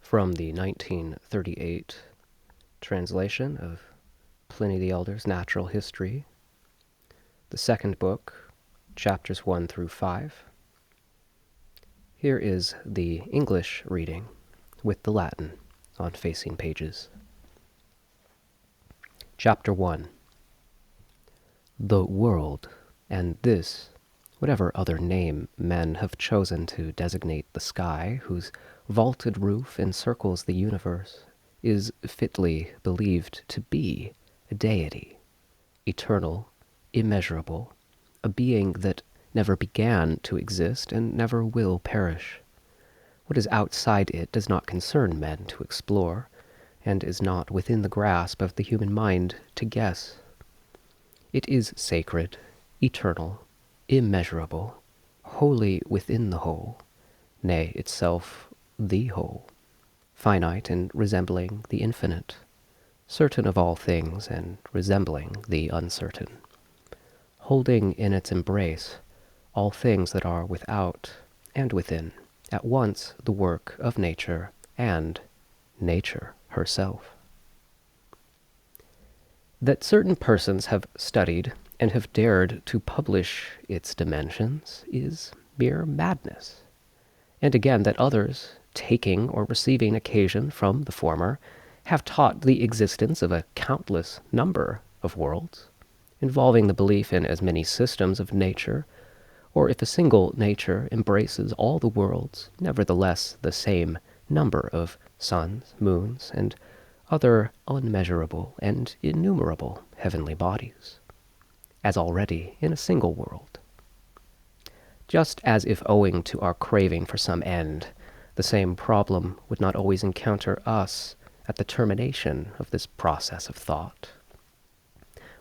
From the 1938 translation of Pliny the Elder's Natural History, the second book, chapters 1 through 5. Here is the English reading with the Latin on facing pages. Chapter 1. The world, and this, whatever other name men have chosen to designate the sky, whose vaulted roof encircles the universe, is fitly believed to be a deity, eternal, immeasurable, a being that never began to exist and never will perish. What is outside it does not concern men to explore, and is not within the grasp of the human mind to guess. It is sacred, eternal, immeasurable, wholly within the whole, nay, itself the whole, finite and resembling the infinite, certain of all things and resembling the uncertain, holding in its embrace all things that are without and within, at once the work of nature and nature herself. That certain persons have studied and have dared to publish its dimensions is mere madness. And again, that others, taking or receiving occasion from the former, have taught the existence of a countless number of worlds, involving the belief in as many systems of nature, or if a single nature embraces all the worlds, nevertheless the same number of suns, moons, and other unmeasurable and innumerable heavenly bodies, as already in a single world. Just as if owing to our craving for some end, the same problem would not always encounter us at the termination of this process of thought,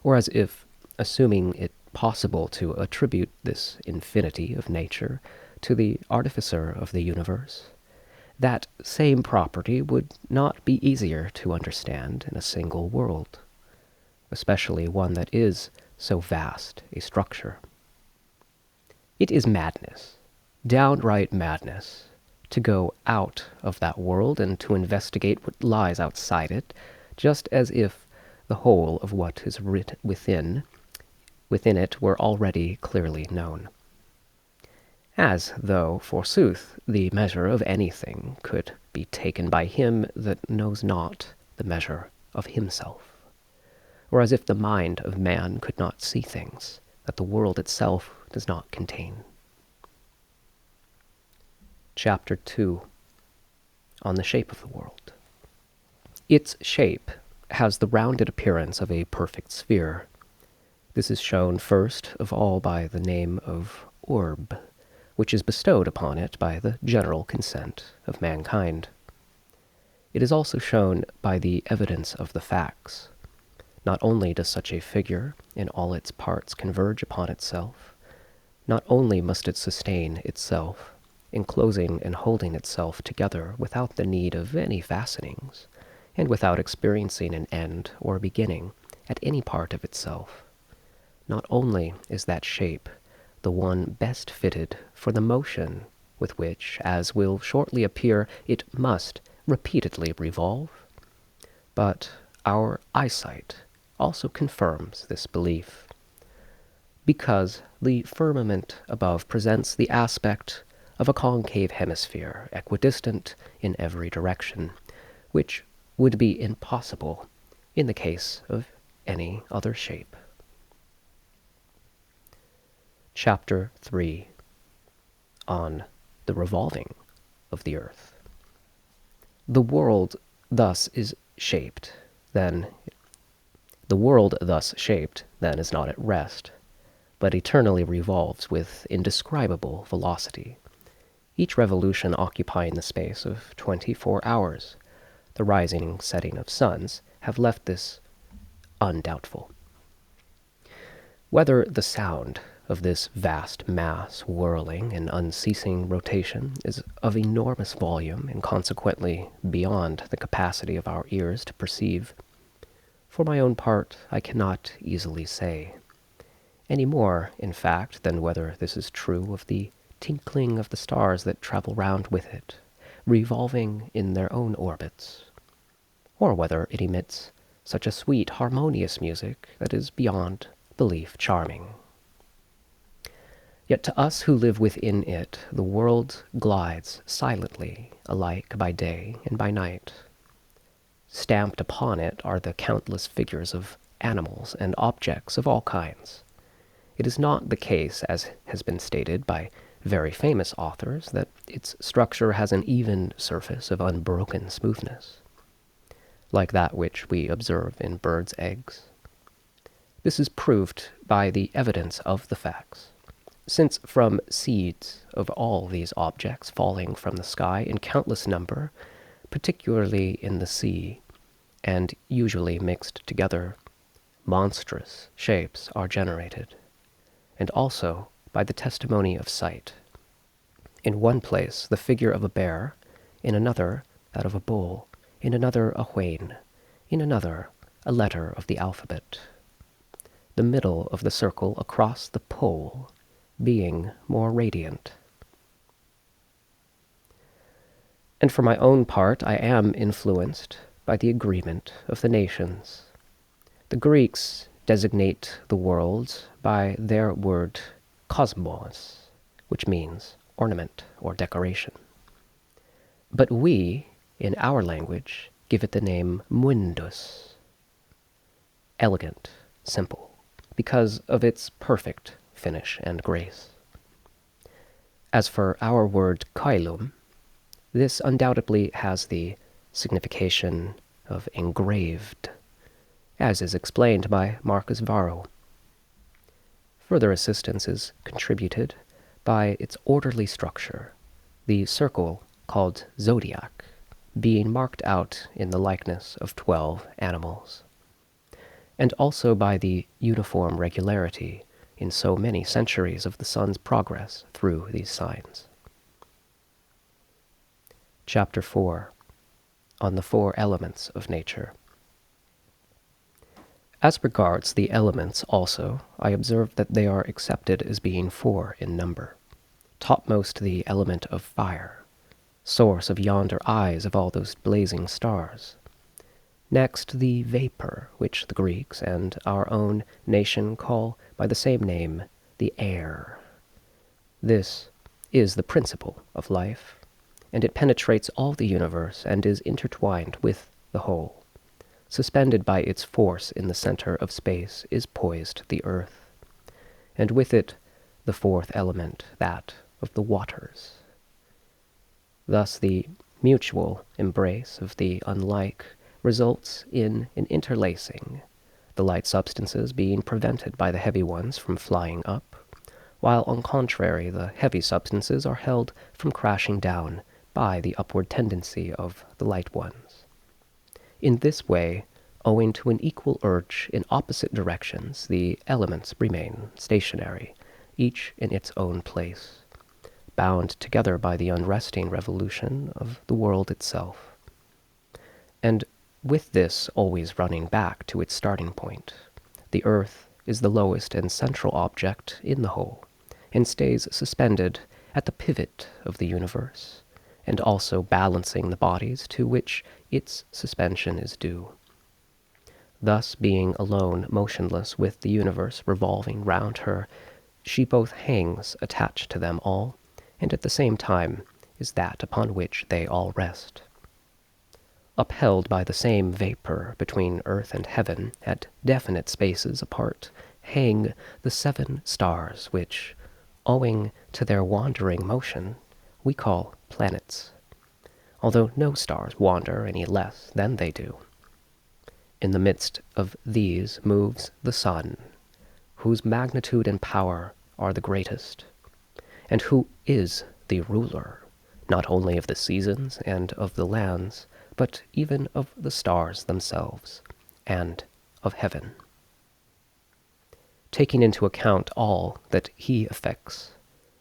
or as if, assuming it possible to attribute this infinity of nature to the artificer of the universe, that same property would not be easier to understand in a single world, especially one that is so vast a structure. It is madness, downright madness, to go out of that world and to investigate what lies outside it, just as if the whole of what is writ within it were already clearly known. As though, forsooth, the measure of anything could be taken by him that knows not the measure of himself, or as if the mind of man could not see things that the world itself does not contain. Chapter 2. On the shape of the world. Its shape has the rounded appearance of a perfect sphere. This is shown first of all by the name of orb, which is bestowed upon it by the general consent of mankind. It is also shown by the evidence of the facts. Not only does such a figure in all its parts converge upon itself, not only must it sustain itself, enclosing and holding itself together without the need of any fastenings, and without experiencing an end or beginning at any part of itself. Not only is that shape the one best fitted for the motion with which, as will shortly appear, it must repeatedly revolve, but our eyesight also confirms this belief, because the firmament above presents the aspect of a concave hemisphere, equidistant in every direction, which would be impossible in the case of any other shape. Chapter 3. On the revolving of the earth. The world thus shaped, then is not at rest, but eternally revolves with indescribable velocity, each revolution occupying the space of 24 hours. The rising and setting of suns have left this undoubtful. Whether the sound of this vast mass whirling in unceasing rotation is of enormous volume and consequently beyond the capacity of our ears to perceive, for my own part I cannot easily say, any more, in fact, than whether this is true of the tinkling of the stars that travel round with it, revolving in their own orbits, or whether it emits such a sweet, harmonious music that is beyond belief charming. Yet to us who live within it, the world glides silently, alike by day and by night. Stamped upon it are the countless figures of animals and objects of all kinds. It is not the case, as has been stated by very famous authors, that its structure has an even surface of unbroken smoothness, like that which we observe in birds' eggs. This is proved by the evidence of the facts, since from seeds of all these objects falling from the sky in countless number, particularly in the sea, and usually mixed together, monstrous shapes are generated, and also by the testimony of sight. In one place the figure of a bear, in another that of a bull, in another a wain, in another a letter of the alphabet. The middle of the circle across the pole being more radiant. And for my own part, I am influenced by the agreement of the nations. The Greeks designate the world by their word cosmos, which means ornament or decoration. But we, in our language, give it the name mundus, elegant, simple, because of its perfect finish and grace. As for our word caelum, this undoubtedly has the signification of engraved, as is explained by Marcus Varro. Further assistance is contributed by its orderly structure, the circle called zodiac, being marked out in the likeness of 12 animals, and also by the uniform regularity in so many centuries of the sun's progress through these signs. Chapter 4. On the 4 Elements of Nature. As regards the elements also, I observe that they are accepted as being 4 in number. Topmost the element of fire, source of yonder eyes of all those blazing stars. Next, the vapor, which the Greeks and our own nation call by the same name, the air. This is the principle of life, and it penetrates all the universe and is intertwined with the whole. Suspended by its force in the center of space is poised the earth, and with it the 4th element, that of the waters. Thus the mutual embrace of the unlike results in an interlacing, the light substances being prevented by the heavy ones from flying up, while on contrary the heavy substances are held from crashing down by the upward tendency of the light ones. In this way, owing to an equal urge in opposite directions, the elements remain stationary, each in its own place, bound together by the unresting revolution of the world itself. And with this always running back to its starting point, the earth is the lowest and central object in the whole, and stays suspended at the pivot of the universe, and also balancing the bodies to which its suspension is due. Thus, being alone motionless with the universe revolving round her, she both hangs attached to them all, and at the same time is that upon which they all rest. Upheld by the same vapor between earth and heaven, at definite spaces apart, hang the 7 stars which, owing to their wandering motion, we call planets, although no stars wander any less than they do. In the midst of these moves the sun, whose magnitude and power are the greatest, and who is the ruler, not only of the seasons and of the lands, but even of the stars themselves, and of heaven. Taking into account all that he effects,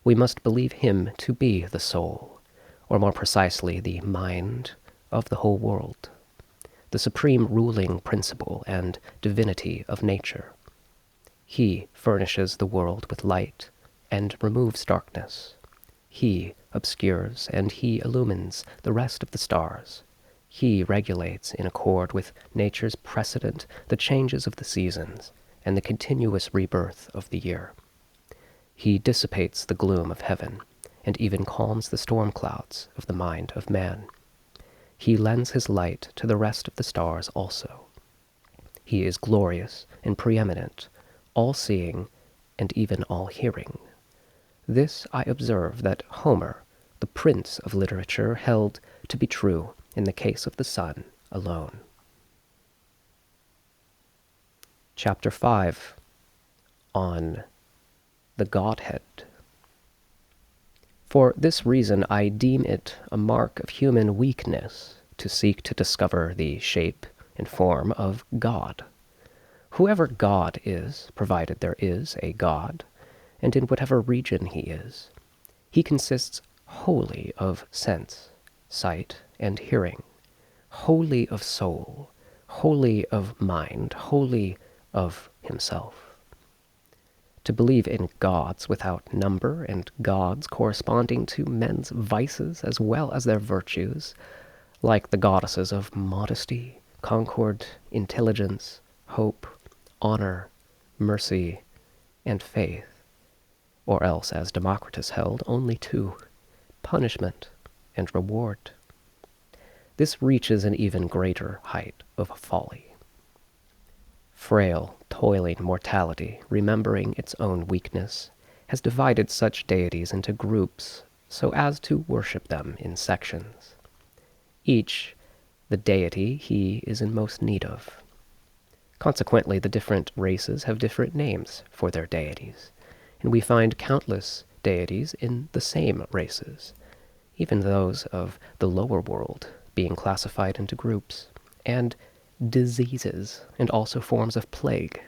we must believe him to be the soul, or more precisely the mind of the whole world, the supreme ruling principle and divinity of nature. He furnishes the world with light and removes darkness. He obscures and he illumines the rest of the stars. He regulates in accord with nature's precedent the changes of the seasons and the continuous rebirth of the year. He dissipates the gloom of heaven and even calms the storm clouds of the mind of man. He lends his light to the rest of the stars also. He is glorious and preeminent, all-seeing and even all-hearing. This I observe that Homer, the prince of literature, held to be true in the case of the sun alone. Chapter 5, on the Godhead. For this reason I deem it a mark of human weakness to seek to discover the shape and form of God. Whoever God is, provided there is a God, and in whatever region he is, he consists wholly of sense, sight, and hearing, wholly of soul, wholly of mind, wholly of himself. To believe in gods without number and gods corresponding to men's vices as well as their virtues, like the goddesses of modesty, concord, intelligence, hope, honor, mercy, and faith, or else, as Democritus held, only two, punishment and reward. This reaches an even greater height of folly. Frail, toiling mortality, remembering its own weakness, has divided such deities into groups so as to worship them in sections, each the deity he is in most need of. Consequently, the different races have different names for their deities, and we find countless deities in the same races, even those of the lower world being classified into groups, and diseases, and also forms of plague,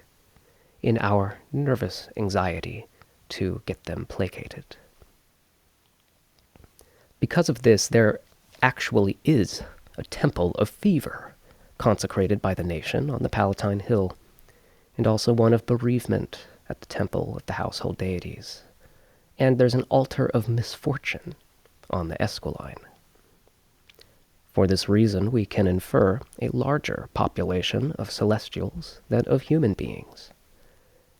in our nervous anxiety to get them placated. Because of this, there actually is a temple of fever, consecrated by the nation on the Palatine Hill, and also one of bereavement at the temple of the household deities. And there's an altar of misfortune on the Esquiline. For this reason, we can infer a larger population of celestials than of human beings,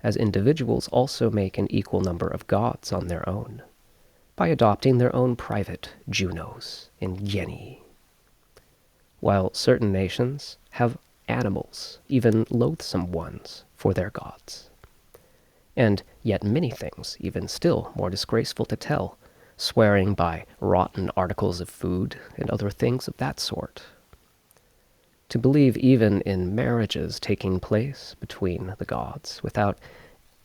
as individuals also make an equal number of gods on their own, by adopting their own private Junos and Genii, while certain nations have animals, even loathsome ones, for their gods. And yet many things, even still more disgraceful to tell, swearing by rotten articles of food and other things of that sort. To believe even in marriages taking place between the gods, without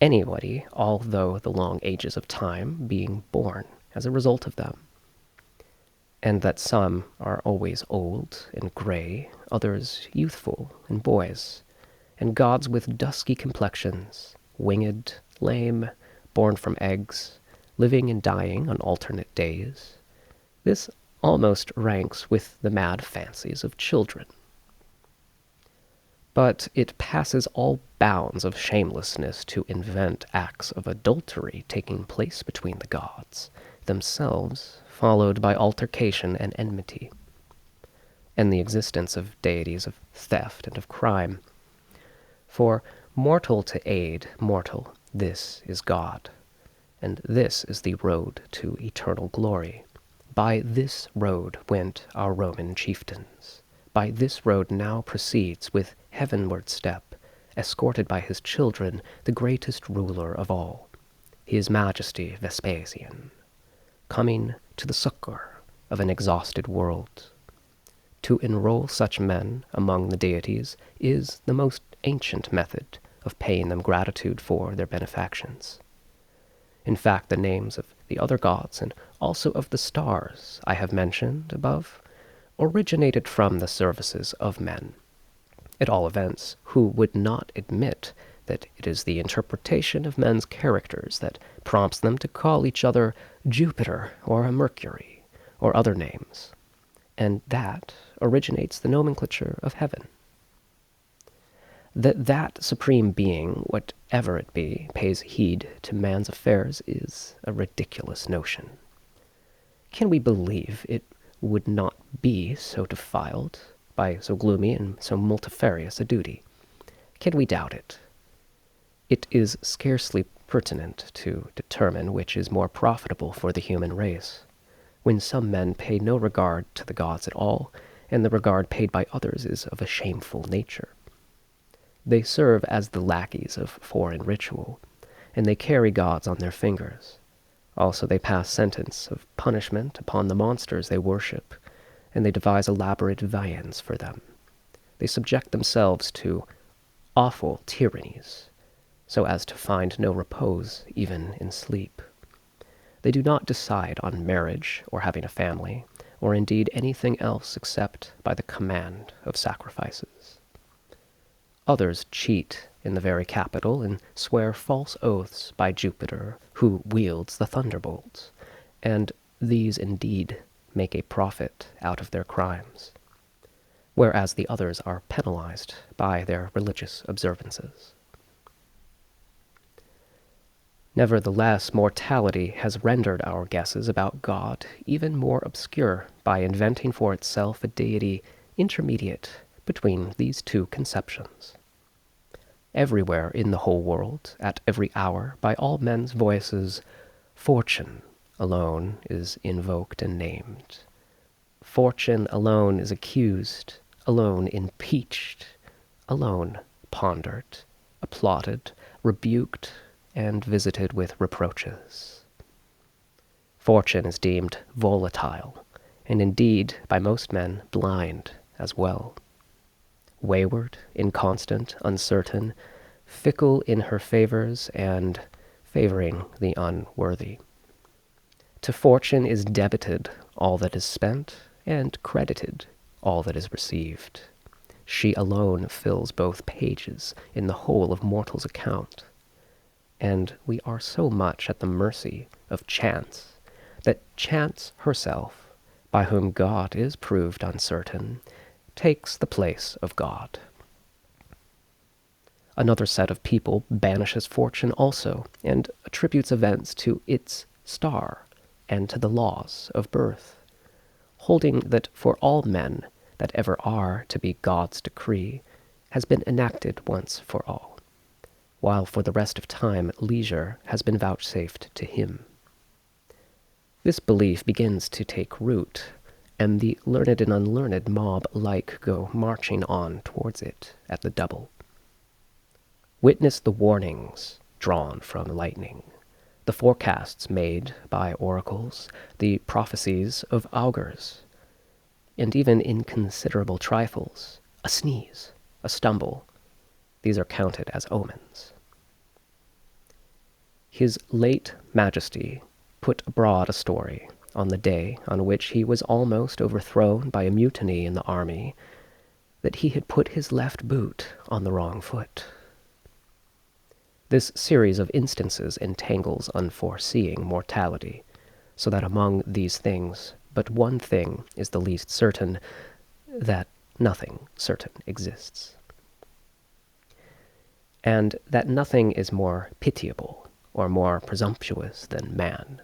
anybody, although the long ages of time, being born as a result of them. And that some are always old and gray, others youthful and boys, and gods with dusky complexions, winged, lame, born from eggs, living and dying on alternate days. This almost ranks with the mad fancies of children. But it passes all bounds of shamelessness to invent acts of adultery taking place between the gods, themselves followed by altercation and enmity, and the existence of deities of theft and of crime. For mortal to aid mortal, this is God, and this is the road to eternal glory. By this road went our Roman chieftains. By this road now proceeds with heavenward step, escorted by his children, the greatest ruler of all, His Majesty Vespasian, coming to the succor of an exhausted world. To enroll such men among the deities is the most ancient method of paying them gratitude for their benefactions. In fact, the names of the other gods and also of the stars I have mentioned above originated from the services of men. At all events, who would not admit that it is the interpretation of men's characters that prompts them to call each other Jupiter or Mercury or other names, and that originates the nomenclature of heaven. That supreme being, whatever it be, pays heed to man's affairs is a ridiculous notion. Can we believe it would not be so defiled by so gloomy and so multifarious a duty? Can we doubt it? It is scarcely pertinent to determine which is more profitable for the human race, when some men pay no regard to the gods at all, and the regard paid by others is of a shameful nature. They serve as the lackeys of foreign ritual, and they carry gods on their fingers. Also they pass sentence of punishment upon the monsters they worship, and they devise elaborate viands for them. They subject themselves to awful tyrannies, so as to find no repose even in sleep. They do not decide on marriage or having a family, or indeed anything else except by the command of sacrifices. Others cheat in the very capital and swear false oaths by Jupiter, who wields the thunderbolts, and these indeed make a profit out of their crimes, whereas the others are penalized by their religious observances. Nevertheless, mortality has rendered our guesses about God even more obscure by inventing for itself a deity intermediate between these two conceptions. Everywhere in the whole world, at every hour, by all men's voices, Fortune alone is invoked and named. Fortune alone is accused, alone impeached, alone pondered, applauded, rebuked, and visited with reproaches. Fortune is deemed volatile, and indeed, by most men, blind as well. Wayward, inconstant, uncertain, fickle in her favors, and favoring the unworthy. To Fortune is debited all that is spent, and credited all that is received. She alone fills both pages in the whole of mortal's account. And we are so much at the mercy of chance, that chance herself, by whom God is proved uncertain, takes the place of God. Another set of people banishes fortune also, and attributes events to its star and to the laws of birth, holding that for all men that ever are to be God's decree has been enacted once for all, while for the rest of time leisure has been vouchsafed to him. This belief begins to take root, and the learned and unlearned mob alike go marching on towards it at the double. Witness the warnings drawn from lightning, the forecasts made by oracles, the prophecies of augurs, and even inconsiderable trifles, a sneeze, a stumble, these are counted as omens. His late Majesty put abroad a story on the day on which he was almost overthrown by a mutiny in the army, that he had put his left boot on the wrong foot. This series of instances entangles unforeseeing mortality, so that among these things but one thing is the least certain, that nothing certain exists. And that nothing is more pitiable or more presumptuous than man,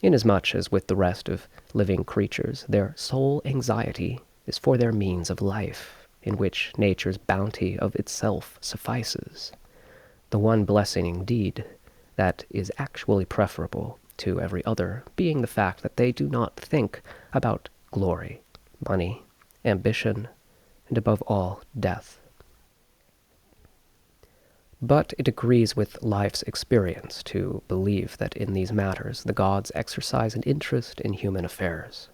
inasmuch as with the rest of living creatures their sole anxiety is for their means of life, in which nature's bounty of itself suffices, the one blessing indeed that is actually preferable to every other being the fact that they do not think about glory, money, ambition, and above all, death. But it agrees with life's experience to believe that in these matters the gods exercise an interest in human affairs,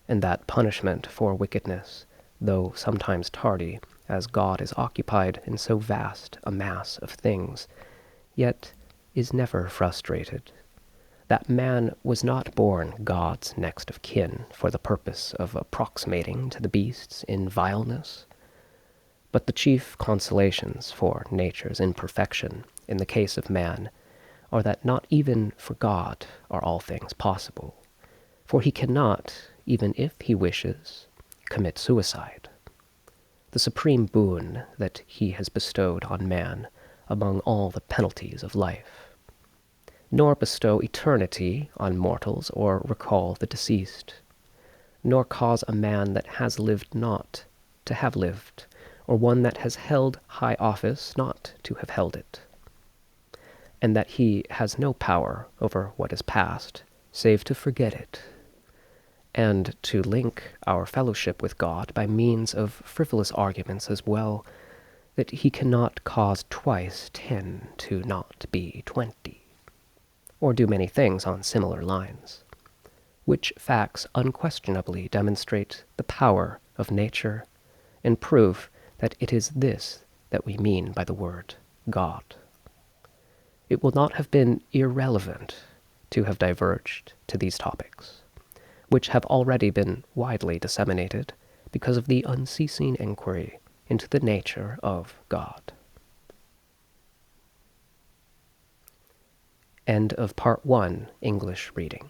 and that punishment for wickedness, though sometimes tardy, as God is occupied in so vast a mass of things, yet is never frustrated, that man was not born God's next of kin for the purpose of approximating to the beasts in vileness, but the chief consolations for nature's imperfection in the case of man are that not even for God are all things possible, for he cannot, even if he wishes, commit suicide, the supreme boon that he has bestowed on man among all the penalties of life. nor bestow eternity on mortals, or recall the deceased, nor cause a man that has lived not to have lived, or one that has held high office not to have held it, and that he has no power over what is past, save to forget it, and to link our fellowship with God by means of frivolous arguments as well, that he cannot cause twice 10 to not be 20, or do many things on similar lines, which facts unquestionably demonstrate the power of nature, and prove that it is this that we mean by the word God. It will not have been irrelevant to have diverged to these topics, which have already been widely disseminated because of the unceasing inquiry into the nature of God. End of Part 1 English reading.